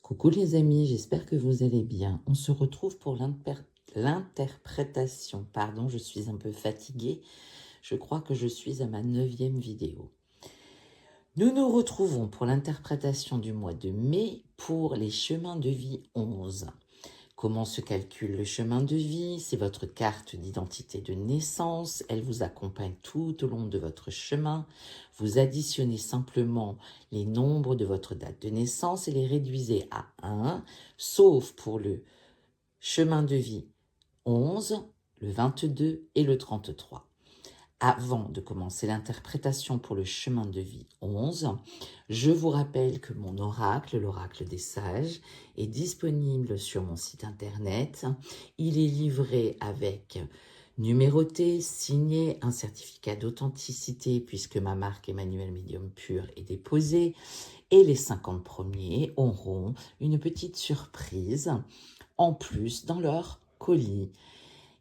Coucou les amis, j'espère que vous allez bien. On se retrouve pour l'interprétation. Pardon, je suis un peu fatiguée. Je crois que je suis à ma 9e vidéo. Nous nous retrouvons pour l'interprétation du mois de mai pour les chemins de vie 11. Comment se calcule le chemin de vie? C'est votre carte d'identité de naissance. Elle vous accompagne tout au long de votre chemin. Vous additionnez simplement les nombres de votre date de naissance et les réduisez à 1, sauf pour le chemin de vie 11, le 22 et le 33. Avant de commencer l'interprétation pour le chemin de vie 11, je vous rappelle que mon oracle, l'oracle des sages, est disponible sur mon site internet. Il est livré avec numéroté, signé, un certificat d'authenticité puisque ma marque Emmanuel Médium Pur est déposée. Et les 50 premiers auront une petite surprise en plus dans leur colis.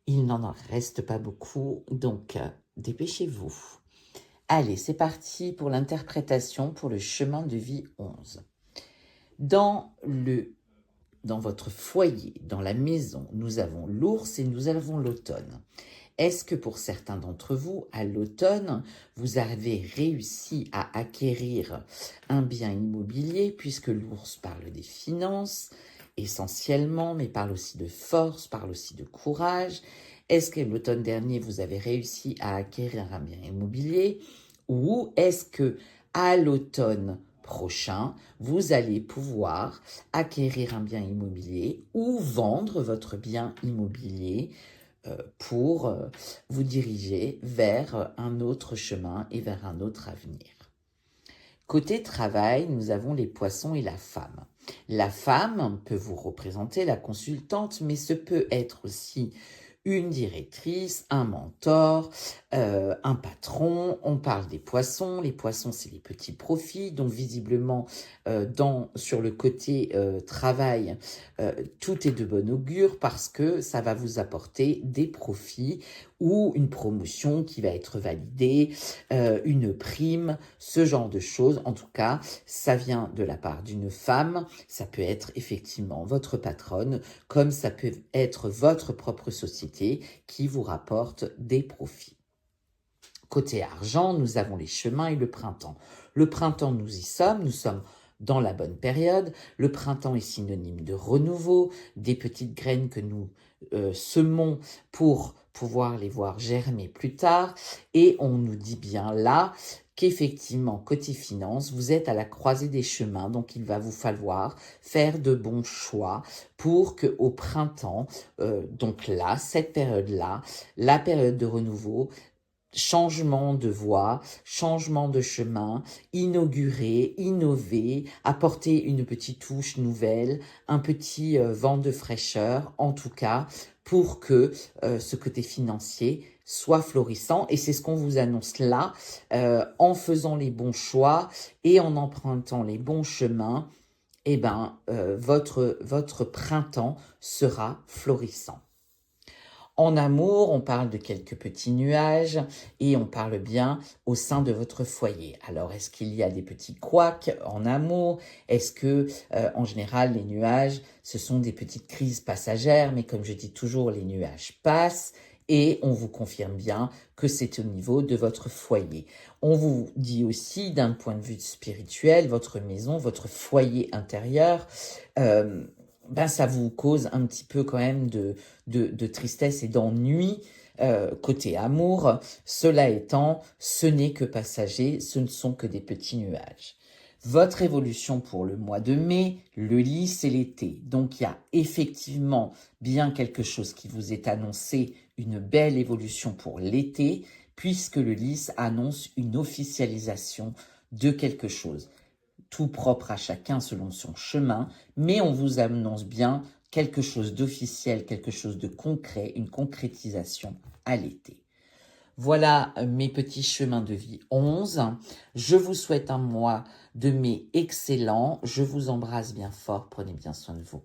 Il n'en reste pas beaucoup, donc dépêchez-vous. Allez, c'est parti pour l'interprétation pour le chemin de vie 11. Dans votre foyer, dans la maison, nous avons l'ours et nous avons l'automne. Est-ce que pour certains d'entre vous, à l'automne, vous avez réussi à acquérir un bien immobilier, puisque l'ours parle des finances, essentiellement, mais parle aussi de force, parle aussi de courage. Est-ce que l'automne dernier, vous avez réussi à acquérir un bien immobilier? Ou est-ce que à l'automne prochain, vous allez pouvoir acquérir un bien immobilier ou vendre votre bien immobilier pour vous diriger vers un autre chemin et vers un autre avenir? Côté travail, nous avons les poissons et la femme. La femme peut vous représenter, la consultante, mais ce peut être aussi une directrice, un mentor, un patron. On parle des poissons. Les poissons, c'est les petits profits. Donc, visiblement, sur le côté travail, tout est de bon augure parce que ça va vous apporter des profits ou une promotion qui va être validée, une prime, ce genre de choses. En tout cas, ça vient de la part d'une femme. Ça peut être effectivement votre patronne, comme ça peut être votre propre société qui vous rapporte des profits. Côté argent, nous avons les chemins et le printemps. Le printemps, nous sommes dans la bonne période. Le printemps est synonyme de renouveau, des petites graines que nous semons pour pouvoir les voir germer plus tard. Et on nous dit bien là qu'effectivement, côté finance, vous êtes à la croisée des chemins, donc il va vous falloir faire de bons choix pour qu'au printemps, donc là, cette période-là, la période de renouveau, changement de voie, changement de chemin, inaugurer, innover, apporter une petite touche nouvelle, un petit vent de fraîcheur, en tout cas, pour que ce côté financier soit florissant. Et c'est ce qu'on vous annonce là, en faisant les bons choix et en empruntant les bons chemins, eh ben, votre printemps sera florissant. En amour, on parle de quelques petits nuages et on parle bien au sein de votre foyer. Alors, est-ce qu'il y a des petits couacs en amour? Est-ce que, en général, les nuages, ce sont des petites crises passagères? Mais comme je dis toujours, les nuages passent. Et on vous confirme bien que c'est au niveau de votre foyer. On vous dit aussi, d'un point de vue spirituel, votre maison, votre foyer intérieur, ça vous cause un petit peu quand même de tristesse et d'ennui côté amour. Cela étant, ce n'est que passager, ce ne sont que des petits nuages. Votre évolution pour le mois de mai, le lit, c'est l'été. Donc, il y a effectivement bien quelque chose qui vous est annoncé, une belle évolution pour l'été, puisque le lit annonce une officialisation de quelque chose. Tout propre à chacun selon son chemin, mais on vous annonce bien quelque chose d'officiel, quelque chose de concret, une concrétisation à l'été. Voilà mes petits chemins de vie 11. Je vous souhaite un mois de mai excellent. Je vous embrasse bien fort. Prenez bien soin de vous.